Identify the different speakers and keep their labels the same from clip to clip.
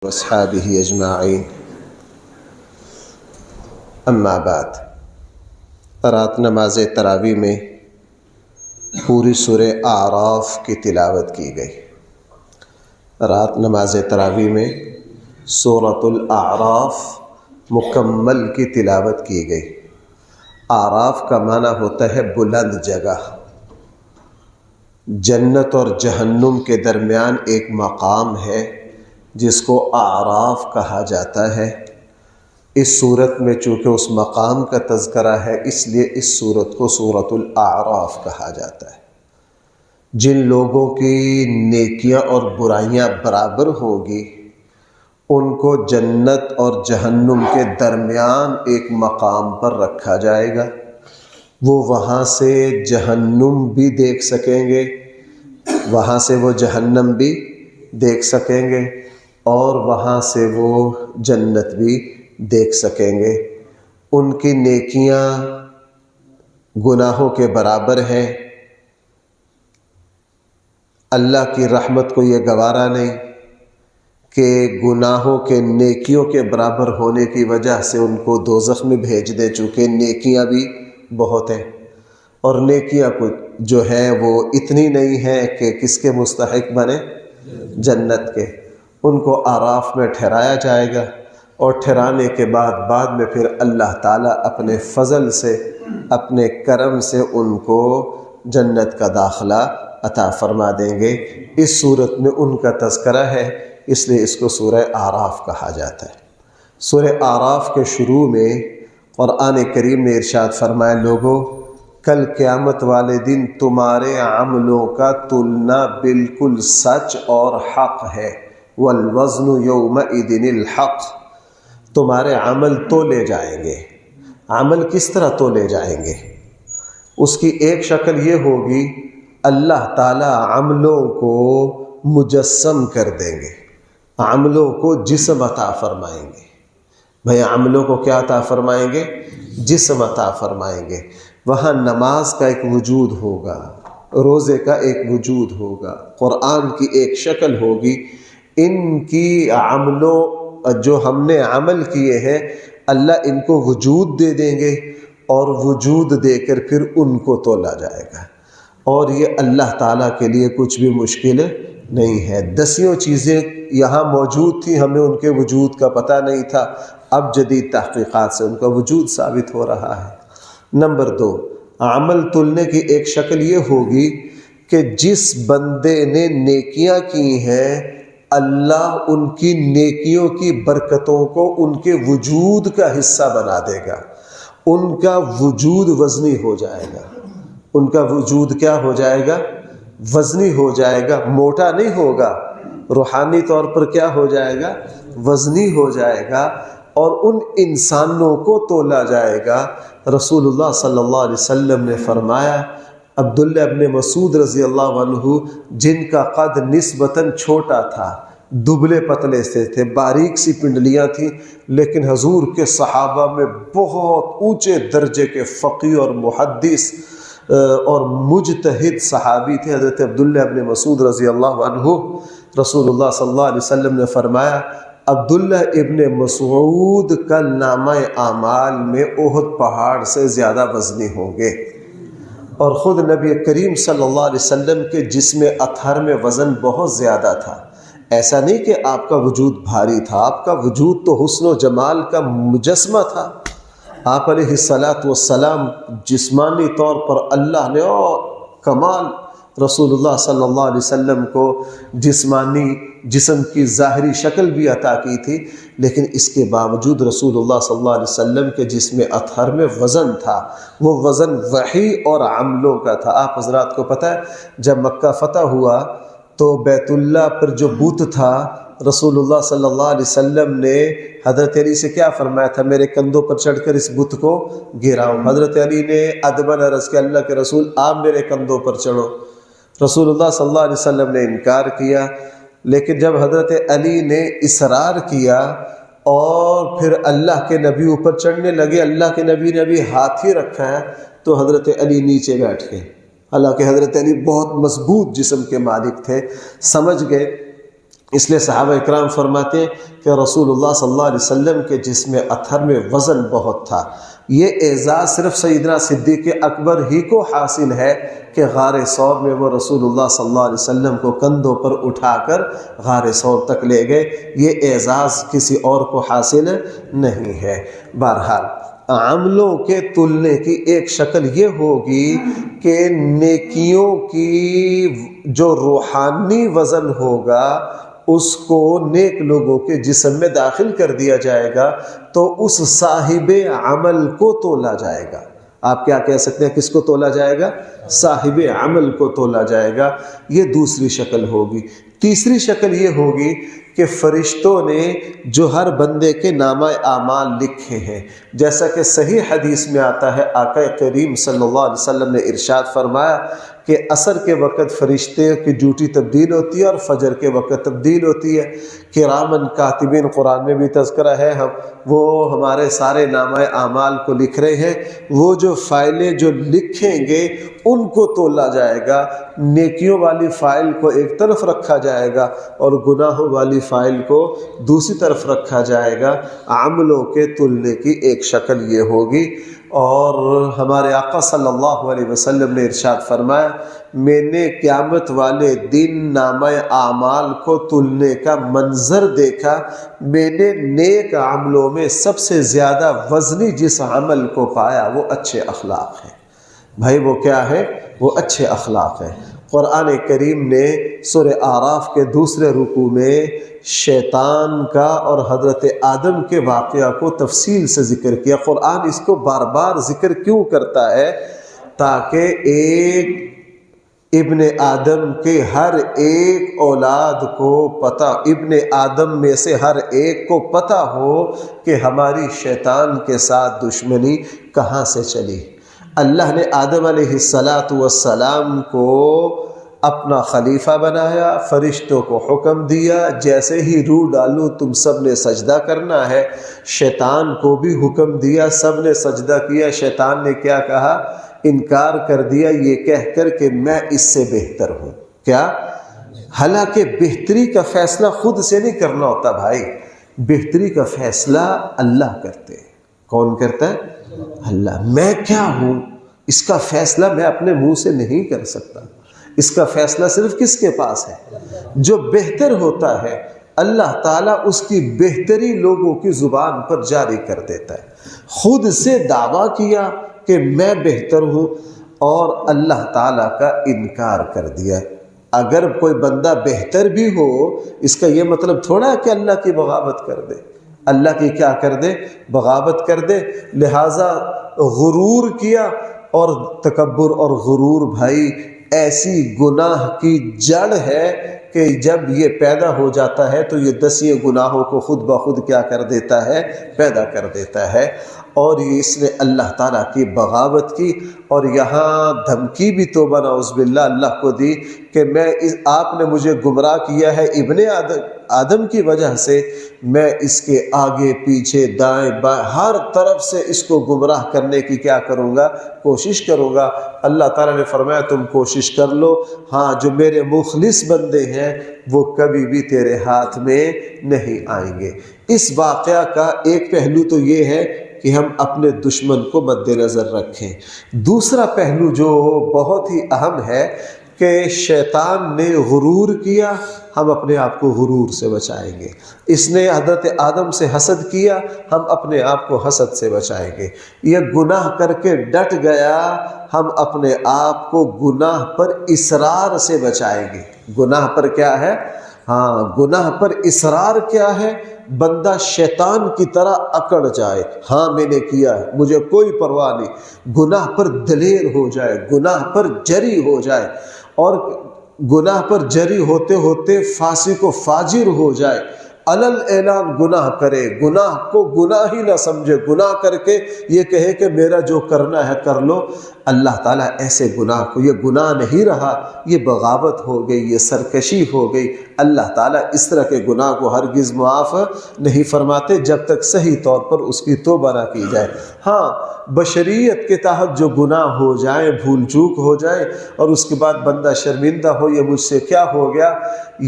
Speaker 1: واصحابہ اجمعین اما بعد۔ رات نماز تراویح میں پوری سورہ اعراف کی تلاوت کی گئی۔ رات نماز تراویح میں سورۃ الاعراف مکمل کی تلاوت کی گئی۔ اعراف کا معنی ہوتا ہے بلند جگہ۔ جنت اور جہنم کے درمیان ایک مقام ہے جس کو اعراف کہا جاتا ہے۔ اس صورت میں چونکہ اس مقام کا تذکرہ ہے، اس لیے اس صورت کو سورۃ الاعراف کہا جاتا ہے۔ جن لوگوں کی نیکیاں اور برائیاں برابر ہوگی ان کو جنت اور جہنم کے درمیان ایک مقام پر رکھا جائے گا۔ وہ وہاں سے جہنم بھی دیکھ سکیں گے، وہاں سے وہ جہنم بھی دیکھ سکیں گے، اور وہاں سے وہ جنت بھی دیکھ سکیں گے۔ ان کی نیکیاں گناہوں کے برابر ہیں۔ اللہ کی رحمت کو یہ گوارا نہیں کہ گناہوں کے نیکیوں کے برابر ہونے کی وجہ سے ان کو دوزخ میں بھیج دے، چونکہ نیکیاں بھی بہت ہیں، اور نیکیاں کچھ جو ہیں وہ اتنی نہیں ہیں کہ کس کے مستحق بنے، جنت کے۔ ان کو اعراف میں ٹھہرایا جائے گا، اور ٹھہرانے کے بعد میں پھر اللہ تعالیٰ اپنے فضل سے، اپنے کرم سے ان کو جنت کا داخلہ عطا فرما دیں گے۔ اس صورت میں ان کا تذکرہ ہے، اس لیے اس کو سورہ اعراف کہا جاتا ہے۔ سورہ اعراف کے شروع میں قرآن کریم نے ارشاد فرمایا، لوگو کل قیامت والے دن تمہارے عملوں کا تلنا بالکل سچ اور حق ہے۔ والوزن یومئذ الحق، تمہارے عمل تولے جائیں گے۔ عمل کس طرح تولے جائیں گے؟ اس کی ایک شکل یہ ہوگی، اللہ تعالیٰ عملوں کو مجسم کر دیں گے، عملوں کو جسم عطا فرمائیں گے۔ بھئی عملوں کو کیا عطا فرمائیں گے؟ جسم عطا فرمائیں گے۔ وہاں نماز کا ایک وجود ہوگا، روزے کا ایک وجود ہوگا، قرآن کی ایک شکل ہوگی۔ ان کی عملوں جو ہم نے عمل کیے ہیں، اللہ ان کو وجود دے دیں گے، اور وجود دے کر پھر ان کو تولا جائے گا۔ اور یہ اللہ تعالیٰ کے لیے کچھ بھی مشکل نہیں ہے۔ 10 چیزیں یہاں موجود تھیں، ہمیں ان کے وجود کا پتہ نہیں تھا، اب جدید تحقیقات سے ان کا وجود ثابت ہو رہا ہے۔ نمبر 2، عمل تلنے کی ایک شکل یہ ہوگی کہ جس بندے نے نیکیاں کی ہیں، اللہ ان کی نیکیوں کی برکتوں کو ان کے وجود کا حصہ بنا دے گا۔ ان کا وجود وزنی ہو جائے گا۔ ان کا وجود کیا ہو جائے گا؟ وزنی ہو جائے گا، موٹا نہیں ہوگا، روحانی طور پر کیا ہو جائے گا؟ وزنی ہو جائے گا، اور ان انسانوں کو تولا جائے گا۔ رسول اللہ صلی اللہ علیہ وسلم نے فرمایا، عبداللہ ابن مسعود رضی اللہ عنہ، جن کا قد نسبتاً چھوٹا تھا، دبلے پتلے سے تھے، باریک سی پنڈلیاں تھیں، لیکن حضور کے صحابہ میں بہت اونچے درجے کے فقیہ اور محدث اور مجتہد صحابی تھے، حضرت عبداللہ ابن مسعود رضی اللہ عنہ۔ رسول اللہ صلی اللہ علیہ وسلم نے فرمایا، عبداللہ ابن مسعود کا نامہ اعمال میں احد پہاڑ سے زیادہ وزنی ہوں گے۔ اور خود نبی کریم صلی اللہ علیہ وسلم کے جسم اطہر میں وزن بہت زیادہ تھا۔ ایسا نہیں کہ آپ کا وجود بھاری تھا، آپ کا وجود تو حسن و جمال کا مجسمہ تھا۔ آپ علیہ السلام جسمانی طور پر اللہ نے کمال رسول اللہ صلی اللہ علیہ وسلم کو جسمانی جسم کی ظاہری شکل بھی عطا کی تھی، لیکن اس کے باوجود رسول اللہ صلی اللہ علیہ وسلم کے جسم اطہر میں وزن تھا۔ وہ وزن وحی اور عملوں کا تھا۔ آپ حضرات کو پتہ ہے، جب مکہ فتح ہوا تو بیت اللہ پر جو بت تھا، رسول اللہ صلی اللہ علیہ وسلم نے حضرت علی سے کیا فرمایا تھا؟ میرے کندھوں پر چڑھ کر اس بت کو گراؤ۔ حضرت علی نے ادباً عرض کیا، اللہ کے رسول آپ میرے کندھوں پر چڑھو۔ رسول اللہ صلی اللہ علیہ وسلم نے انکار کیا، لیکن جب حضرت علی نے اصرار کیا اور پھر اللہ کے نبی اوپر چڑھنے لگے، اللہ کے نبی نے ابھی ہاتھ ہی رکھا ہے تو حضرت علی نیچے بیٹھ گئے۔ حالانکہ حضرت علی بہت مضبوط جسم کے مالک تھے، سمجھ گئے اس لیے صحابہ اکرام فرماتے ہیں کہ رسول اللہ صلی اللہ علیہ وسلم کے جسم اطہر میں وزن بہت تھا۔ یہ اعزاز صرف سیدنا صدیق اکبر ہی کو حاصل ہے کہ غار ثور میں وہ رسول اللہ صلی اللہ علیہ وسلم کو کندھوں پر اٹھا کر غار ثور تک لے گئے۔ یہ اعزاز کسی اور کو حاصل نہیں ہے۔ بہرحال عملوں کے تلنے کی ایک شکل یہ ہوگی کہ نیکیوں کی جو روحانی وزن ہوگا اس کو نیک لوگوں کے جسم میں داخل کر دیا جائے گا، تو اس صاحب عمل کو تولا جائے گا۔ آپ کیا کہہ سکتے ہیں، کس کو تولا جائے گا؟ صاحب عمل کو تولا جائے گا۔ یہ دوسری شکل ہوگی۔ تیسری شکل یہ ہوگی کہ فرشتوں نے جو ہر بندے کے نامہ اعمال لکھے ہیں، جیسا کہ صحیح حدیث میں آتا ہے، آقا کریم صلی اللہ علیہ وسلم نے ارشاد فرمایا کہ عصر کے وقت فرشتے کی ڈیوٹی تبدیل ہوتی ہے اور فجر کے وقت تبدیل ہوتی ہے۔ کرامن کاتبین، قرآن میں بھی تذکرہ ہے، وہ ہمارے سارے نامہ اعمال کو لکھ رہے ہیں۔ وہ جو فائلیں جو لکھیں گے ان کو تولا جائے گا۔ نیکیوں والی فائل کو ایک طرف رکھا جائے گا اور گناہوں والی فائل کو دوسری طرف رکھا جائے گا۔ عملوں کے تلنے کی ایک شکل یہ ہوگی۔ اور ہمارے آقا صلی اللہ علیہ وسلم نے ارشاد فرمایا، میں نے قیامت والے دن نامہ اعمال کو تلنے کا منظر دیکھا، میں نے نیک عملوں میں سب سے زیادہ وزنی جس عمل کو پایا وہ اچھے اخلاق ہیں۔ بھائی وہ کیا ہے؟ وہ اچھے اخلاق ہیں۔ قرآن کریم نے سورہ اعراف کے دوسرے رکوع میں شیطان کا اور حضرت آدم کے واقعہ کو تفصیل سے ذکر کیا۔ قرآن اس کو بار بار ذکر کیوں کرتا ہے؟ تاکہ ایک ابن آدم کے ہر ایک اولاد کو پتہ، ابن آدم میں سے ہر ایک کو پتہ ہو کہ ہماری شیطان کے ساتھ دشمنی کہاں سے چلی۔ اللہ نے آدم علیہ السلام کو اپنا خلیفہ بنایا، فرشتوں کو حکم دیا جیسے ہی روح ڈالو تم سب نے سجدہ کرنا ہے۔ شیطان کو بھی حکم دیا، سب نے سجدہ کیا۔ شیطان نے کیا کہا؟ انکار کر دیا یہ کہہ کر کہ میں اس سے بہتر ہوں۔ کیا؟ حالانکہ بہتری کا فیصلہ خود سے نہیں کرنا ہوتا بھائی، بہتری کا فیصلہ اللہ کرتے ہیں۔ کون کرتا ہے؟ اللہ۔ میں کیا ہوں اس کا فیصلہ میں اپنے منہ سے نہیں کر سکتا، اس کا فیصلہ صرف کس کے پاس ہے؟ جو بہتر ہوتا ہے اللہ تعالیٰ اس کی بہتری لوگوں کی زبان پر جاری کر دیتا ہے۔ خود سے دعویٰ کیا کہ میں بہتر ہوں اور اللہ تعالیٰ کا انکار کر دیا۔ اگر کوئی بندہ بہتر بھی ہو اس کا یہ مطلب تھوڑا ہے کہ اللہ کی بغاوت کر دے، اللہ کی کیا کر دے؟ بغاوت کر دے۔ لہٰذا غرور کیا، اور تکبر اور غرور بھائی ایسی گناہ کی جڑ ہے کہ جب یہ پیدا ہو جاتا ہے تو یہ 10 گناہوں کو خود بخود کیا کر دیتا ہے؟ پیدا کر دیتا ہے۔ اور یہ اس نے اللہ تعالیٰ کی بغاوت کی، اور یہاں دھمکی بھی توبہ نعوذ باللہ اللہ کو دی کہ آپ نے مجھے گمراہ کیا ہے ابن آدم کی وجہ سے، میں اس کے آگے پیچھے دائیں بائیں ہر طرف سے اس کو گمراہ کرنے کی کیا کروں گا؟ کوشش کروں گا۔ اللہ تعالیٰ نے فرمایا تم کوشش کر لو، ہاں جو میرے مخلص بندے ہیں وہ کبھی بھی تیرے ہاتھ میں نہیں آئیں گے۔ اس واقعہ کا ایک پہلو تو یہ ہے کہ ہم اپنے دشمن کو مد نظر رکھیں۔ دوسرا پہلو جو بہت ہی اہم ہے کہ شیطان نے غرور کیا، ہم اپنے آپ کو غرور سے بچائیں گے۔ اس نے حضرت آدم سے حسد کیا، ہم اپنے آپ کو حسد سے بچائیں گے۔ یہ گناہ کر کے ڈٹ گیا، ہم اپنے آپ کو گناہ پر اصرار سے بچائیں گے۔ گناہ پر کیا ہے؟ ہاں، گناہ پر اصرار کیا ہے؟ بندہ شیطان کی طرح اکڑ جائے، ہاں میں نے کیا ہے مجھے کوئی پرواہ نہیں، گناہ پر دلیر ہو جائے، گناہ پر جری ہو جائے، اور گناہ پر جری ہوتے ہوتے فاسق و فاجر ہو جائے، علل اعلان گناہ کرے، گناہ کو گناہ ہی نہ سمجھے، گناہ کر کے یہ کہے کہ میرا جو کرنا ہے کر لو۔ اللہ تعالیٰ ایسے گناہ کو، یہ گناہ نہیں رہا، یہ بغاوت ہو گئی، یہ سرکشی ہو گئی، اللہ تعالیٰ اس طرح کے گناہ کو ہرگز معاف نہیں فرماتے جب تک صحیح طور پر اس کی توبہ نہ کی جائے۔ ہاں، بشریت کے تحت جو گناہ ہو جائیں، بھول چوک ہو جائے اور اس کے بعد بندہ شرمندہ ہو یہ مجھ سے کیا ہو گیا،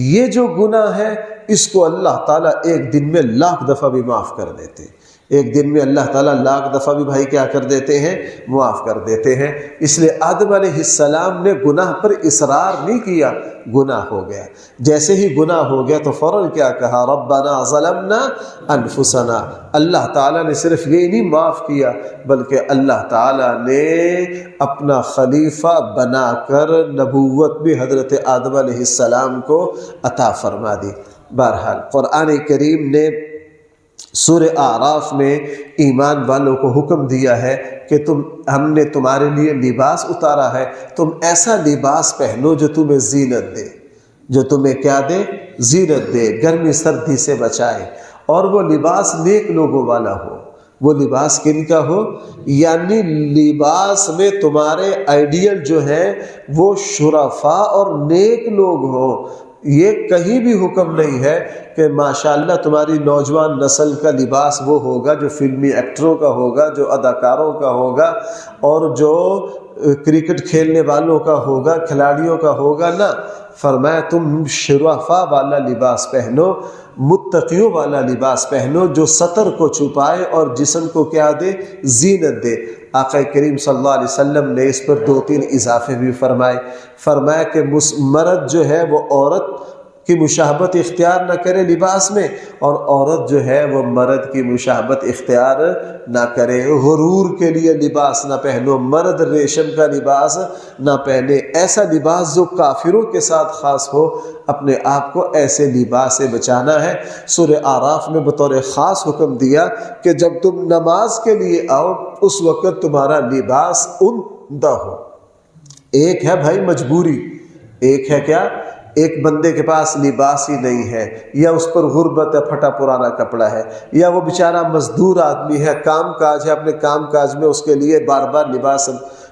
Speaker 1: یہ جو گناہ ہے اس کو اللہ تعالیٰ ایک دن میں 1,00,000 دفعہ بھی معاف کر دیتے ہیں۔ ایک دن میں اللہ تعالیٰ 1,00,000 دفعہ بھی بھائی کیا کر دیتے ہیں، معاف کر دیتے ہیں۔ اس لیے آدم علیہ السلام نے گناہ پر اصرار نہیں کیا، گناہ ہو گیا، جیسے ہی گناہ ہو گیا تو فوراً کیا کہا، ربنا ظلمنا انفسنا۔ اللہ تعالیٰ نے صرف یہ نہیں معاف کیا بلکہ اللہ تعالیٰ نے اپنا خلیفہ بنا کر نبوت بھی حضرت آدم علیہ السلام کو عطا فرما دی۔ بہرحال قرآن کریم نے سورہ اعراف میں ایمان والوں کو حکم دیا ہے کہ ہم نے تمہارے لیے لباس اتارا ہے، تم ایسا لباس پہنو جو تمہیں زینت دے، جو تمہیں کیا دے، زینت دے، گرمی سردی سے بچائے، اور وہ لباس نیک لوگوں والا ہو۔ وہ لباس کن کا ہو؟ یعنی لباس میں تمہارے آئیڈیل جو ہیں وہ شرفاء اور نیک لوگ ہوں۔ یہ کہیں بھی حکم نہیں ہے کہ ماشاءاللہ تمہاری نوجوان نسل کا لباس وہ ہوگا جو فلمی ایکٹروں کا ہوگا، جو اداکاروں کا ہوگا اور جو کرکٹ کھیلنے والوں کا ہوگا، کھلاڑیوں کا ہوگا، نہ، فرمایا تم شرفاء والا لباس پہنو، متقیوں والا لباس پہنو جو سطر کو چھپائے اور جسم کو کیا دے، زینت دے۔ آقا کریم صلی اللہ علیہ وسلم نے اس پر 2-3 اضافے بھی فرمایا کہ مرد جو ہے وہ عورت کی مشابہت اختیار نہ کرے لباس میں، اور عورت جو ہے وہ مرد کی مشابہت اختیار نہ کرے۔ غرور کے لیے لباس نہ پہنو، مرد ریشم کا لباس نہ پہنے، ایسا لباس جو کافروں کے ساتھ خاص ہو، اپنے آپ کو ایسے لباس سے بچانا ہے۔ سورہ اعراف میں بطور خاص حکم دیا کہ جب تم نماز کے لیے آؤ اس وقت تمہارا لباس عمدہ ہو۔ ایک ہے بھائی مجبوری، ایک ہے کیا، ایک بندے کے پاس لباس ہی نہیں ہے، یا اس پر غربت ہے، پھٹا پرانا کپڑا ہے، یا وہ بیچارہ مزدور آدمی ہے، کام کاج ہے، اپنے کام کاج میں اس کے لیے بار بار لباس،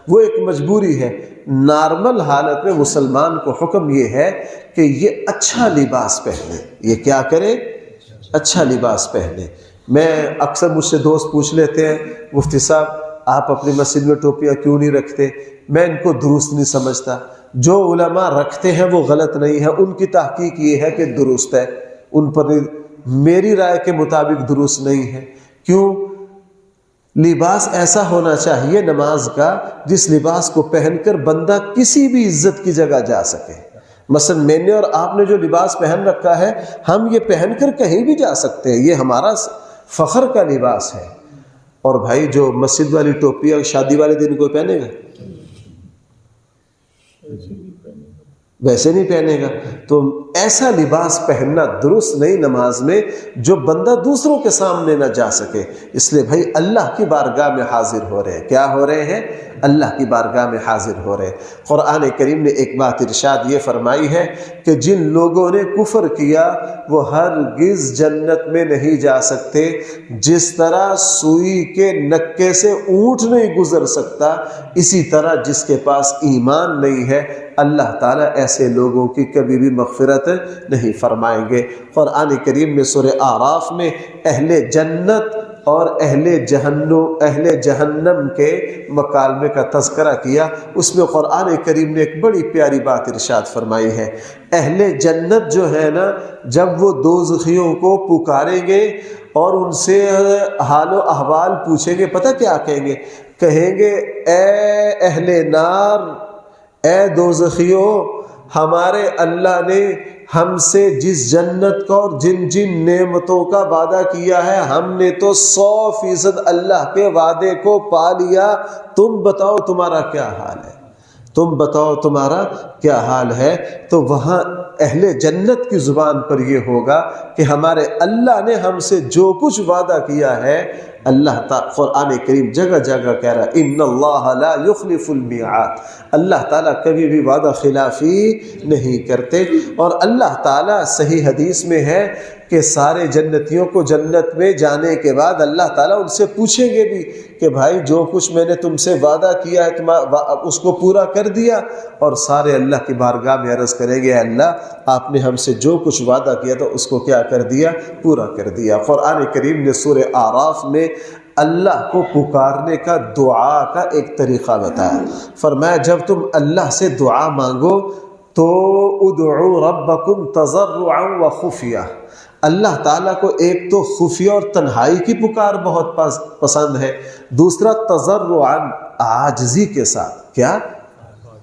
Speaker 1: وہ ایک مجبوری ہے۔ نارمل حالت میں مسلمان کو حکم یہ ہے کہ یہ اچھا لباس پہنے، یہ کیا کرے، اچھا لباس پہنے۔ میں اکثر مجھ سے دوست پوچھ لیتے ہیں، مفتی صاحب آپ اپنی مسجد میں ٹوپیاں کیوں نہیں رکھتے؟ میں ان کو درست نہیں سمجھتا۔ جو علماء رکھتے ہیں وہ غلط نہیں ہے، ان کی تحقیق یہ ہے کہ درست ہے، ان پر میری رائے کے مطابق درست نہیں ہے۔ کیوں؟ لباس ایسا ہونا چاہیے نماز کا جس لباس کو پہن کر بندہ کسی بھی عزت کی جگہ جا سکے۔ مثلا میں نے اور آپ نے جو لباس پہن رکھا ہے، ہم یہ پہن کر کہیں بھی جا سکتے ہیں، یہ ہمارا فخر کا لباس ہے۔ اور بھائی جو مسجد والی ٹوپی اور شادی والے دن کوئی پہنے گا؟ ویسے نہیں پہنے گا۔ تو ایسا لباس پہننا درست نہیں نماز میں جو بندہ دوسروں کے سامنے نہ جا سکے۔ اس لیے بھائی اللہ کی بارگاہ میں حاضر ہو رہے ہیں، کیا ہو رہے ہیں؟ اللہ کی بارگاہ میں حاضر ہو رہے ہیں۔ قرآن کریم نے ایک بات ارشاد یہ فرمائی ہے کہ جن لوگوں نے کفر کیا وہ ہرگز جنت میں نہیں جا سکتے۔ جس طرح سوئی کے نکے سے اونٹ نہیں گزر سکتا، اسی طرح جس کے پاس ایمان نہیں ہے اللہ تعالیٰ ایسے لوگوں کی کبھی بھی مغفرت نہیں فرمائیں گے۔ قرآن کریم میں سورہ اعراف میں اہل جنت اور اہل جہنم کے مکالمے کا تذکرہ کیا۔ اس میں قرآن کریم نے ایک بڑی پیاری بات ارشاد فرمائی ہے۔ اہل جنت جو ہے نا، جب وہ دوزخیوں کو پکاریں گے اور ان سے حال و احوال پوچھیں گے، پتہ کیا کہیں گے؟ کہیں گے اے اہل نار، اے دوزخیوں، ہمارے اللہ نے ہم سے جس جنت کا اور جن جن نعمتوں کا وعدہ کیا ہے، ہم نے تو 100% اللہ کے وعدے کو پا لیا، تم بتاؤ تمہارا کیا حال ہے، تم بتاؤ تمہارا کیا حال ہے۔ تو وہاں اہل جنت کی زبان پر یہ ہوگا کہ ہمارے اللہ نے ہم سے جو کچھ وعدہ کیا ہے اللہ تعالیٰ قرآن کریم جگہ جگہ کہہ رہا ہے ان اللہ لا یخلف المیعاد، اللہ تعالیٰ کبھی بھی وعدہ خلافی نہیں کرتے۔ اور اللہ تعالیٰ صحیح حدیث میں ہے کہ سارے جنتیوں کو جنت میں جانے کے بعد اللہ تعالیٰ ان سے پوچھیں گے بھی کہ بھائی جو کچھ میں نے تم سے وعدہ کیا ہے اس کو پورا کر دیا؟ اور سارے اللہ کی بارگاہ میں عرض کریں گے اللہ آپ نے ہم سے جو کچھ وعدہ کیا تھا اس کو کیا کر دیا؟ پورا کر دیا۔ قرآن کریم نے سورہ اعراف میں اللہ کو پکارنے کا، دعا کا ایک طریقہ بتایا۔ فرمایا جب تم اللہ سے دعا مانگو تو ادعوا ربکم تضرعا وخفیہ، اللہ تعالیٰ کو ایک تو خفیہ اور تنہائی کی پکار بہت پسند ہے، دوسرا تضرعا عاجزی کے ساتھ۔ کیا؟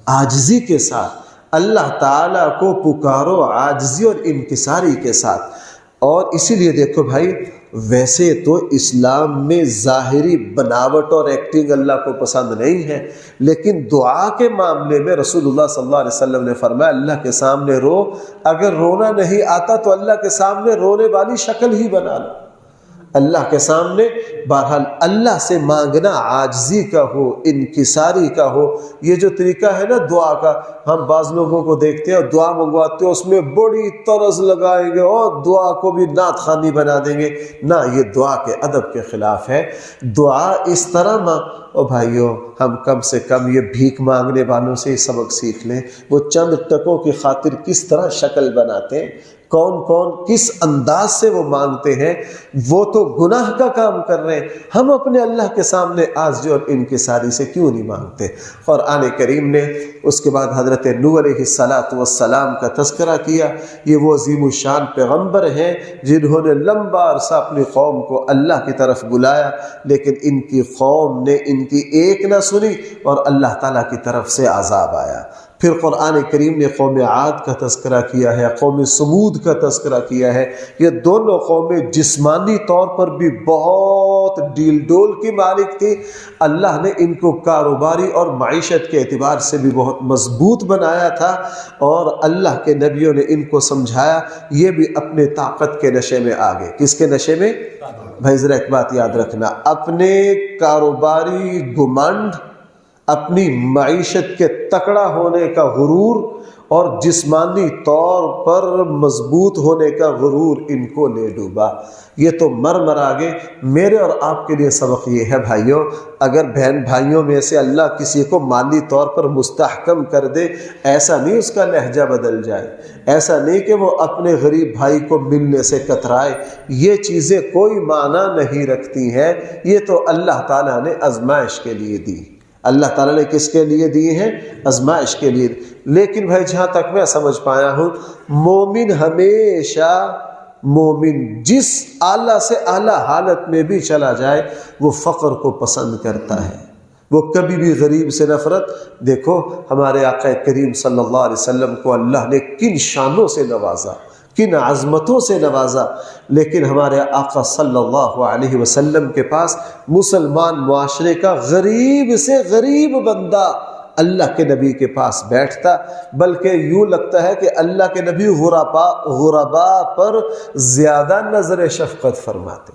Speaker 1: عاجزی کے ساتھ اللہ تعالیٰ کو پکارو، عاجزی اور انکساری کے ساتھ۔ اور اسی لیے دیکھو بھائی، ویسے تو اسلام میں ظاہری بناوٹ اور ایکٹنگ اللہ کو پسند نہیں ہے، لیکن دعا کے معاملے میں رسول اللہ صلی اللہ علیہ وسلم نے فرمایا اللہ کے سامنے رو، اگر رونا نہیں آتا تو اللہ کے سامنے رونے والی شکل ہی بنا لو۔ اللہ کے سامنے بہرحال اللہ سے مانگنا عاجزی کا ہو، انکساری کا ہو۔ یہ جو طریقہ ہے نا دعا کا، ہم بعض لوگوں کو دیکھتے ہیں اور دعا منگواتے ہیں اس میں بڑی طرز لگائیں گے اور دعا کو بھی نعت خوانی بنا دیں گے۔ نہ، یہ دعا کے ادب کے خلاف ہے۔ دعا اس طرح بھائیوں ہم کم سے کم یہ بھیک مانگنے والوں سے ہی سبق سیکھ لیں، وہ چند ٹکوں کی خاطر کس طرح شکل بناتے ہیں، کون کون کس انداز سے وہ مانگتے ہیں۔ وہ تو گناہ کا کام کر رہے ہیں، ہم اپنے اللہ کے سامنے عاجزی اور انکساری سے کیوں نہیں مانگتے؟ قرآن کریم نے اس کے بعد حضرت نوح علیہ السلام کا تذکرہ کیا۔ یہ وہ عظیم الشان پیغمبر ہیں جنہوں نے لمبا عرصہ اپنی قوم کو اللہ کی طرف بلایا، لیکن ان کی قوم نے ان کی ایک نہ سنی اور اللہ تعالیٰ کی طرف سے عذاب آیا۔ پھر قرآن کریم نے قوم عاد کا تذکرہ کیا ہے، قوم سمود کا تذکرہ کیا ہے۔ یہ دونوں قومیں جسمانی طور پر بھی بہت ڈیل ڈول کی مالک تھی، اللہ نے ان کو کاروباری اور معیشت کے اعتبار سے بھی بہت مضبوط بنایا تھا، اور اللہ کے نبیوں نے ان کو سمجھایا۔ یہ بھی اپنے طاقت کے نشے میں آ گئے۔ کس کے نشے میں؟ بھائی ذرا ایک بات یاد رکھنا، اپنے کاروباری گھمنڈ، اپنی معیشت کے تکڑا ہونے کا غرور اور جسمانی طور پر مضبوط ہونے کا غرور ان کو لے ڈوبا۔ یہ تو مر آگے۔ میرے اور آپ کے لیے سبق یہ ہے بھائیوں، اگر بہن بھائیوں میں سے اللہ کسی کو مالی طور پر مستحکم کر دے، ایسا نہیں اس کا لہجہ بدل جائے، ایسا نہیں کہ وہ اپنے غریب بھائی کو ملنے سے کترائے۔ یہ چیزیں کوئی معنی نہیں رکھتی ہیں، یہ تو اللہ تعالیٰ نے آزمائش کے لیے دی۔ اللہ تعالیٰ نے کس کے لیے دیے ہیں؟ آزمائش کے لیے۔ لیکن بھائی جہاں تک میں سمجھ پایا ہوں، مومن ہمیشہ، مومن جس اعلیٰ سے اعلیٰ حالت میں بھی چلا جائے وہ فقر کو پسند کرتا ہے، وہ کبھی بھی غریب سے نفرت۔ دیکھو ہمارے آقا کریم صلی اللہ علیہ وسلم کو اللہ نے کن شانوں سے نوازا، کن عظمتوں سے نوازا، لیکن ہمارے آقا صلی اللہ علیہ وسلم کے پاس مسلمان معاشرے کا غریب سے غریب بندہ اللہ کے نبی کے پاس بیٹھتا، بلکہ یوں لگتا ہے کہ اللہ کے نبی غرباء پر زیادہ نظر شفقت فرماتے،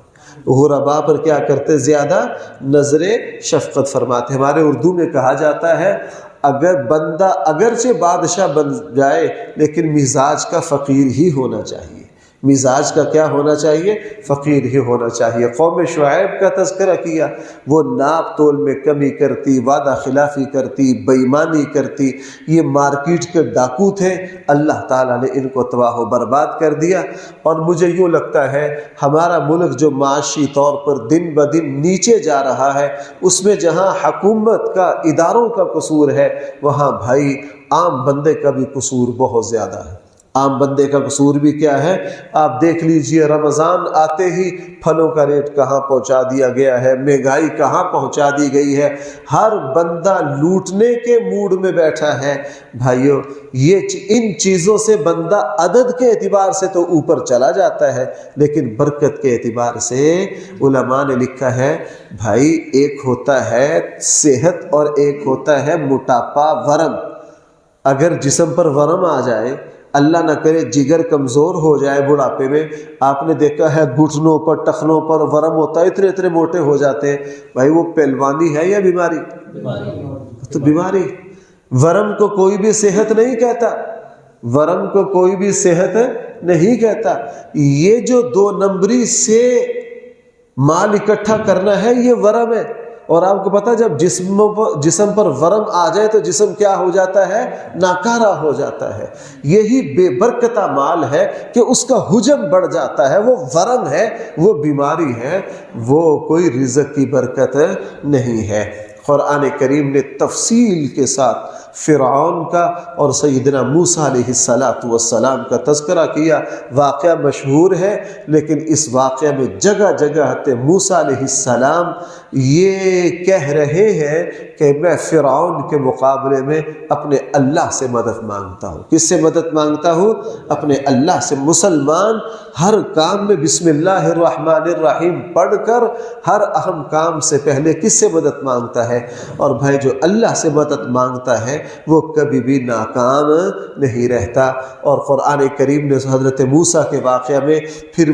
Speaker 1: غرباء پر کیا کرتے؟ زیادہ نظر شفقت فرماتے۔ ہمارے اردو میں کہا جاتا ہے اگر بندہ اگرچہ بادشاہ بن جائے لیکن مزاج کا فقیر ہی ہونا چاہیے۔ مزاج کا کیا ہونا چاہیے؟ فقیر ہی ہونا چاہیے۔ قوم شعیب کا تذکرہ کیا، وہ ناپ تول میں کمی کرتی، وعدہ خلافی کرتی، بے ایمانی کرتی، یہ مارکیٹ کے ڈاکو تھے، اللہ تعالیٰ نے ان کو تباہ و برباد کر دیا۔ اور مجھے یوں لگتا ہے ہمارا ملک جو معاشی طور پر دن بدن نیچے جا رہا ہے، اس میں جہاں حکومت کا، اداروں کا قصور ہے، وہاں بھائی عام بندے کا بھی قصور بہت زیادہ ہے۔ عام بندے کا قصور بھی کیا ہے؟ آپ دیکھ لیجئے، رمضان آتے ہی پھلوں کا ریٹ کہاں پہنچا دیا گیا ہے، مہنگائی کہاں پہنچا دی گئی ہے، ہر بندہ لوٹنے کے موڈ میں بیٹھا ہے۔ بھائیو ان چیزوں سے بندہ عدد کے اعتبار سے تو اوپر چلا جاتا ہے، لیکن برکت کے اعتبار سے علماء نے لکھا ہے بھائی ایک ہوتا ہے صحت اور ایک ہوتا ہے موٹاپا، ورم۔ اگر جسم پر ورم آ جائے اللہ نہ کرے جگر کمزور ہو جائے بڑھاپے میں. آپ نے دیکھا ہے گھٹنوں پر ٹخنوں پر ورم ہوتا ہے، اتنے اتنے موٹے ہو جاتے ہیں. بھائی وہ پہلوانی ہے یا بیماری؟ تو بیماری. ورم کو کوئی بھی صحت نہیں کہتا، ورم کو کوئی بھی صحت نہیں کہتا. یہ جو 2 نمبری سے مال اکٹھا کرنا ہے یہ ورم ہے. اور آپ کو پتا جب جسم پر ورم آ جائے تو جسم کیا ہو جاتا ہے؟ ناکارہ ہو جاتا ہے. یہی بے برکتہ مال ہے کہ اس کا حجم بڑھ جاتا ہے. وہ ورم ہے، وہ بیماری ہے، وہ کوئی رزق کی برکت نہیں ہے. قرآن کریم نے تفصیل کے ساتھ فرعون کا اور سیدنا موسیٰ علیہ السلام کا تذکرہ کیا. واقعہ مشہور ہے، لیکن اس واقعہ میں جگہ جگہ موسیٰ علیہ السلام یہ کہہ رہے ہیں کہ میں فرعون کے مقابلے میں اپنے اللہ سے مدد مانگتا ہوں. کس سے مدد مانگتا ہوں؟ اپنے اللہ سے. مسلمان ہر کام میں بسم اللہ الرحمن الرحیم پڑھ کر ہر اہم کام سے پہلے کس سے مدد مانگتا ہے؟ اور بھائی جو اللہ سے مدد مانگتا ہے وہ کبھی بھی ناکام نہیں رہتا. اور قرآن کریم نے حضرت موسیٰ کے واقعہ میں پھر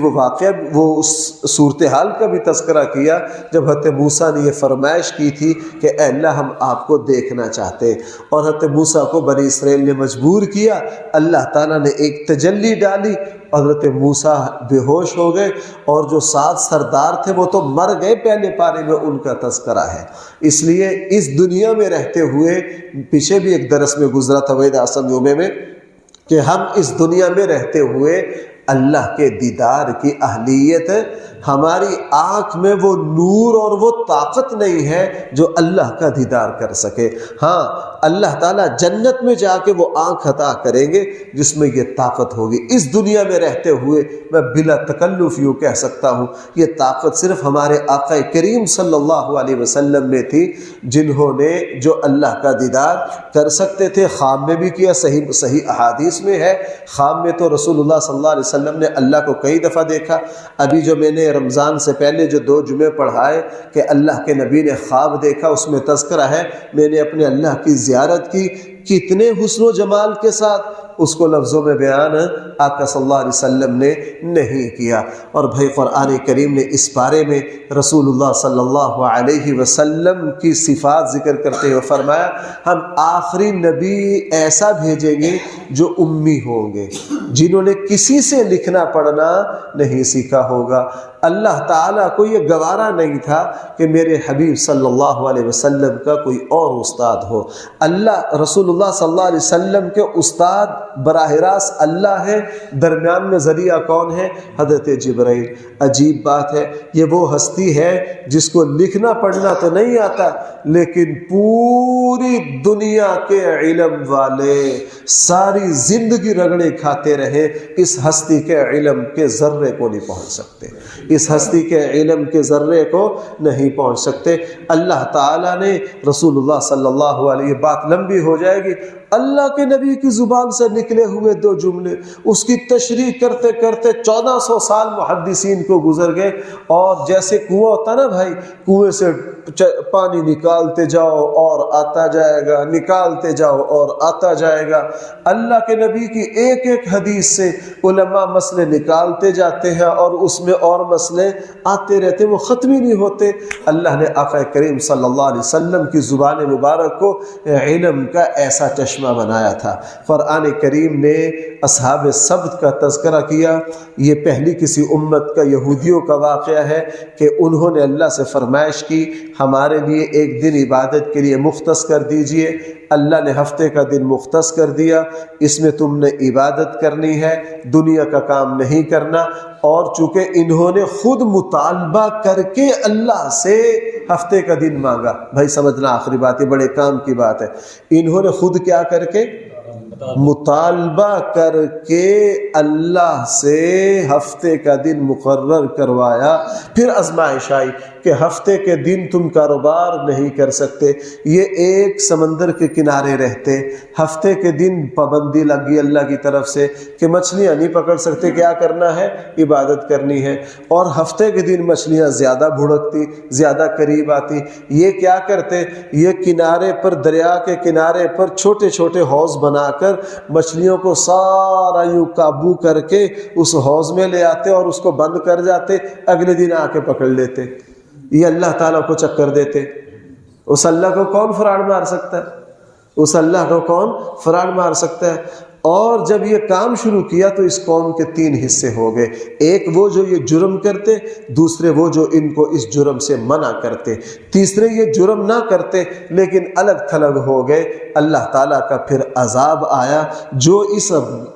Speaker 1: وہ اس صورتحال کا بھی تذکرہ کیا جب حضرت موسیٰ نے یہ فرمائش کی تھی کہ اے اللہ ہم آپ کو دیکھنا چاہتے ہیں. اور حضرت موسیٰ کو بنی اسرائیل نے مجبور کیا. اللہ تعالیٰ نے ایک تجلی ڈالی، حضرت موسیٰ بے ہوش ہو گئے، اور جو 7 سردار تھے وہ تو مر گئے. پہلے پارے میں ان کا تذکرہ ہے. اس لیے اس دنیا میں رہتے ہوئے، پیچھے بھی ایک درس میں گزرا تھا وحید اعظم یومے میں، کہ ہم اس دنیا میں رہتے ہوئے اللہ کے دیدار کی اہلیت، ہماری آنکھ میں وہ نور اور وہ طاقت نہیں ہے جو اللہ کا دیدار کر سکے. ہاں اللہ تعالیٰ جنت میں جا کے وہ آنکھ عطا کریں گے جس میں یہ طاقت ہوگی. اس دنیا میں رہتے ہوئے میں بلا تکلف یوں کہہ سکتا ہوں یہ طاقت صرف ہمارے آقا کریم صلی اللہ علیہ وسلم میں تھی، جنہوں نے جو اللہ کا دیدار کر سکتے تھے. خواب میں بھی کیا، صحیح احادیث میں ہے. خواب میں تو رسول اللہ صلی اللہ علیہ وسلم نے اللہ کو کئی دفعہ دیکھا. ابھی جو میں نے رمضان سے پہلے جو 2 جمعے پڑھائے کہ اللہ کے نبی نے خواب دیکھا، اس میں تذکرہ ہے میں نے اپنے اللہ کی زیارت کی. کتنے حسن و جمال کے ساتھ، اس کو لفظوں میں بیان آقا صلی اللہ علیہ وسلم نے نہیں کیا. اور بھائی قرآن کریم نے اس بارے میں رسول اللہ صلی اللہ علیہ وسلم کی صفات ذکر کرتے ہوئے فرمایا ہم آخری نبی ایسا بھیجیں گے جو امی ہوں گے، جنہوں نے کسی سے لکھنا پڑھنا نہیں سیکھا ہوگا. اللہ تعالیٰ کو یہ گوارا نہیں تھا کہ میرے حبیب صلی اللہ علیہ وسلم کا کوئی اور استاد ہو. اللہ رسول اللہ صلی اللہ علیہ وسلم کے استاد براہ راست اللہ ہے، درمیان میں ذریعہ کون ہے؟ حضرت جبرائیل. عجیب بات ہے، یہ وہ ہستی ہے جس کو لکھنا پڑھنا تو نہیں آتا، لیکن پوری دنیا کے علم والے ساری زندگی رگڑے کھاتے رہے، اس ہستی کے علم کے ذرے کو نہیں پہنچ سکتے. اس ہستی کے علم کے ذرے کو نہیں پہنچ سکتے. اللہ تعالیٰ نے رسول اللہ صلی اللہ علیہ، بات لمبی ہو جائے گی، اللہ کے نبی کی زبان سے نکلے ہوئے 2 جملے اس کی تشریح کرتے کرتے 1400 سال محدثین کو گزر گئے. اور جیسے کنواں ہوتا نا بھائی، کنویں سے پانی نکالتے جاؤ اور آتا جائے گا، نکالتے جاؤ اور آتا جائے گا. اللہ کے نبی کی ایک ایک حدیث سے علماء مسئلے نکالتے جاتے ہیں اور اس میں اور مسئلے آتے رہتے، وہ ختم ہی نہیں ہوتے. اللہ نے آقا کریم صلی اللہ علیہ وسلم کی زبان مبارک کو علم کا ایسا چشمہ بنایا تھا. قرآن کریم نے اصحاب سبت کا تذکرہ کیا. یہ پہلی کسی امت کا یہودیوں کا واقعہ ہے کہ انہوں نے اللہ سے فرمائش کی ہمارے لیے ایک دن عبادت کے لیے مختص کر دیجئے. اللہ نے ہفتے کا دن مختص کر دیا، اس میں تم نے عبادت کرنی ہے، دنیا کا کام نہیں کرنا. اور چونکہ انہوں نے خود مطالبہ کر کے اللہ سے ہفتے کا دن مانگا. بھائی سمجھنا آخری بات، یہ بڑے کام کی بات ہے. انہوں نے خود کیا کر کے مطالبہ کر کے اللہ سے ہفتے کا دن مقرر کروایا. پھر آزمائش آئی کہ ہفتے کے دن تم کاروبار نہیں کر سکتے، یہ ایک سمندر کے کنارے رہتے. ہفتے کے دن پابندی لگی اللہ کی طرف سے کہ مچھلیاں نہیں پکڑ سکتے. کیا کرنا ہے؟ عبادت کرنی ہے. اور ہفتے کے دن مچھلیاں زیادہ بھڑکتی، زیادہ قریب آتی. یہ کیا کرتے؟ یہ کنارے پر، دریا کے کنارے پر چھوٹے چھوٹے حوض بنا کر کر مچھلیوں کو سارا یوں قابو کر کے اس حوض میں لے آتے اور اس کو بند کر جاتے، اگلے دن آ کے پکڑ لیتے۔ یہ اللہ تعالیٰ کو چکر دیتے۔ اس اللہ کو کون فراڈ مار سکتا ہے؟ اس اللہ کو کون فراڈ مار سکتا ہے؟ اور جب یہ کام شروع کیا تو اس قوم کے 3 حصے ہو گئے، ایک وہ جو یہ جرم کرتے، دوسرے وہ جو ان کو اس جرم سے منع کرتے، تیسرے یہ جرم نہ کرتے لیکن الگ تھلگ ہو گئے۔ اللہ تعالیٰ کا پھر عذاب آیا، جو اس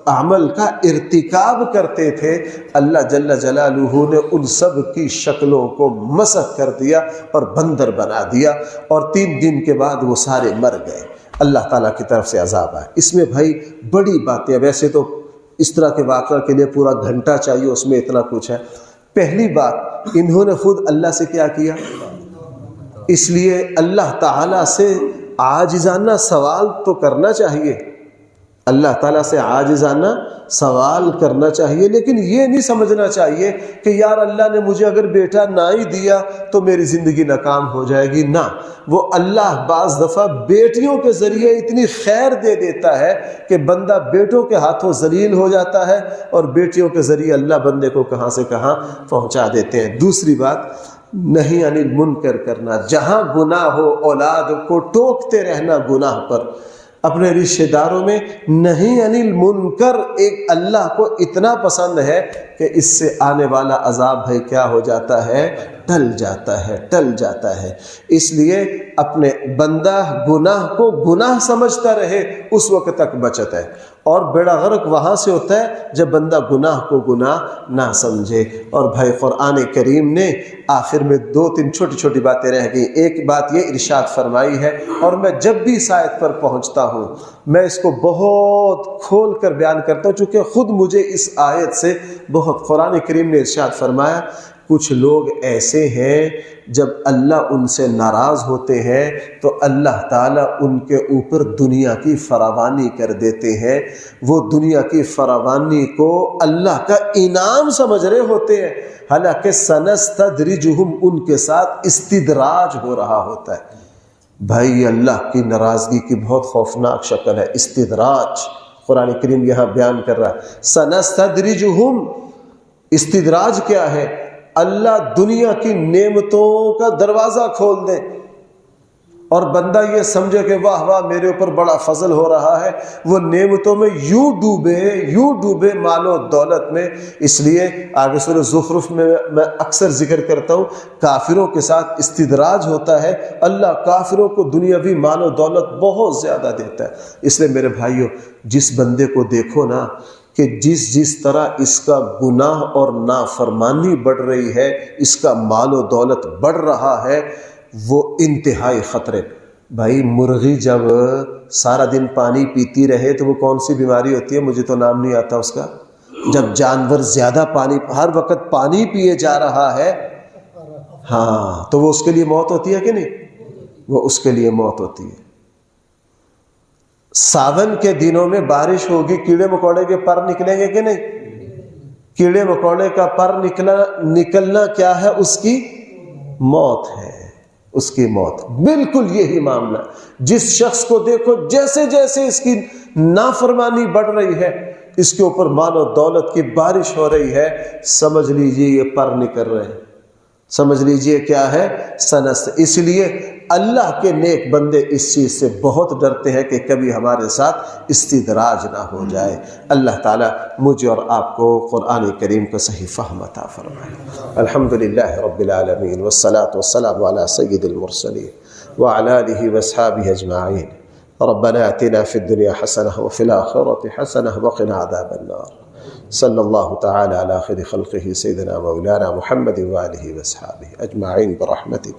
Speaker 1: عمل کا ارتکاب کرتے تھے اللہ جل جلالہ نے ان سب کی شکلوں کو مسخ کر دیا اور بندر بنا دیا، اور 3 دن کے بعد وہ سارے مر گئے۔ اللہ تعالیٰ کی طرف سے عذاب آیا۔ اس میں بھائی بڑی باتیں، ویسے تو اس طرح کے واقعہ کے لیے پورا گھنٹہ چاہیے، اس میں اتنا کچھ ہے۔ پہلی بات، انہوں نے خود اللہ سے کیا کیا؟ اس لیے اللہ تعالیٰ سے عاجزانہ سوال تو کرنا چاہیے، اللہ تعالیٰ سے عاجزانہ سوال کرنا چاہیے، لیکن یہ نہیں سمجھنا چاہیے کہ یار اللہ نے مجھے اگر بیٹا نہ ہی دیا تو میری زندگی ناکام ہو جائے گی۔ نہ، وہ اللہ بعض دفعہ بیٹیوں کے ذریعے اتنی خیر دے دیتا ہے کہ بندہ بیٹوں کے ہاتھوں ذلیل ہو جاتا ہے، اور بیٹیوں کے ذریعے اللہ بندے کو کہاں سے کہاں پہنچا دیتے ہیں۔ دوسری بات، نہیں عن المنکر کرنا، جہاں گناہ ہو اولاد کو ٹوکتے رہنا گناہ پر، اپنے رشتہ داروں میں نہیں عن المنکر ایک اللہ کو اتنا پسند ہے کہ اس سے آنے والا عذاب ہے کیا ہو جاتا ہے؟ ٹل جاتا ہے، ٹل جاتا ہے۔ اس لیے اپنے بندہ گناہ کو گناہ سمجھتا رہے، اس وقت تک بچت ہے، اور بیڑا غرق وہاں سے ہوتا ہے جب بندہ گناہ کو گناہ نہ سمجھے۔ اور بھائی قرآن کریم نے آخر میں 2-3 چھوٹی چھوٹی باتیں رہ گئیں۔ ایک بات یہ ارشاد فرمائی ہے، اور میں جب بھی اس آیت پر پہنچتا ہوں میں اس کو بہت کھول کر بیان کرتا ہوں، چونکہ خود مجھے اس آیت سے بہت، قرآن کریم نے ارشاد فرمایا کچھ لوگ ایسے ہیں جب اللہ ان سے ناراض ہوتے ہیں تو اللہ تعالیٰ ان کے اوپر دنیا کی فراوانی کر دیتے ہیں، وہ دنیا کی فراوانی کو اللہ کا انعام سمجھ رہے ہوتے ہیں، حالانکہ سنستدرجہم ان کے ساتھ استدراج ہو رہا ہوتا ہے۔ بھائی اللہ کی ناراضگی کی بہت خوفناک شکل ہے استدراج، قرآن کریم یہاں بیان کر رہا ہے سنستدرجہم۔ استدراج کیا ہے؟ اللہ دنیا کی نعمتوں کا دروازہ کھول دے اور بندہ یہ سمجھے کہ واہ واہ میرے اوپر بڑا فضل ہو رہا ہے، وہ نعمتوں میں یوں ڈوبے مال و دولت میں۔ اس لیے آگے سورہ زخرف میں میں اکثر ذکر کرتا ہوں، کافروں کے ساتھ استدراج ہوتا ہے، اللہ کافروں کو دنیاوی مال و دولت بہت زیادہ دیتا ہے۔ اس لیے میرے بھائیوں، جس بندے کو دیکھو نا کہ جس طرح اس کا گناہ اور نافرمانی بڑھ رہی ہے، اس کا مال و دولت بڑھ رہا ہے، وہ انتہائی خطرے۔ بھائی مرغی جب سارا دن پانی پیتی رہے تو وہ کون سی بیماری ہوتی ہے؟ مجھے تو نام نہیں آتا اس کا۔ جب جانور زیادہ پانی، ہر وقت پانی پیے جا رہا ہے، ہاں، تو وہ اس کے لیے موت ہوتی ہے کہ نہیں؟ وہ اس کے لیے موت ہوتی ہے۔ ساون کے دنوں میں بارش ہوگی، کیڑے مکوڑے کے پر نکلیں گے کہ نہیں؟ کیڑے مکوڑے کا پر نکلنا کیا ہے؟ اس کی موت ہے، اس کی موت۔ بالکل یہی معاملہ، جس شخص کو دیکھو جیسے جیسے اس کی نافرمانی بڑھ رہی ہے، اس کے اوپر مال و دولت کی بارش ہو رہی ہے، سمجھ لیجئے یہ پر نکل رہے ہیں، سمجھ لیجئے کیا ہے؟ سنست۔ اس لیے اللہ کے نیک بندے اس چیز سے بہت ڈرتے ہیں کہ کبھی ہمارے ساتھ استدراج نہ ہو جائے۔ اللہ تعالیٰ مجھے اور آپ کو قرآن کریم کا صحیح فہم عطا فرمائے۔ الحمدللہ رب العالمین، والصلاة والسلام علی سید المرسلین وعلی آلہ واصحابہ اجمعین۔ ربنا آتنا فی الدنیا حسنہ وفی الآخرۃ حسنہ وقنا عذاب النار۔ صلی اللہ تعالی علی خیر خلقہ سیدنا مولانا محمد وآلہ واصحابہ اجمعین برحمتک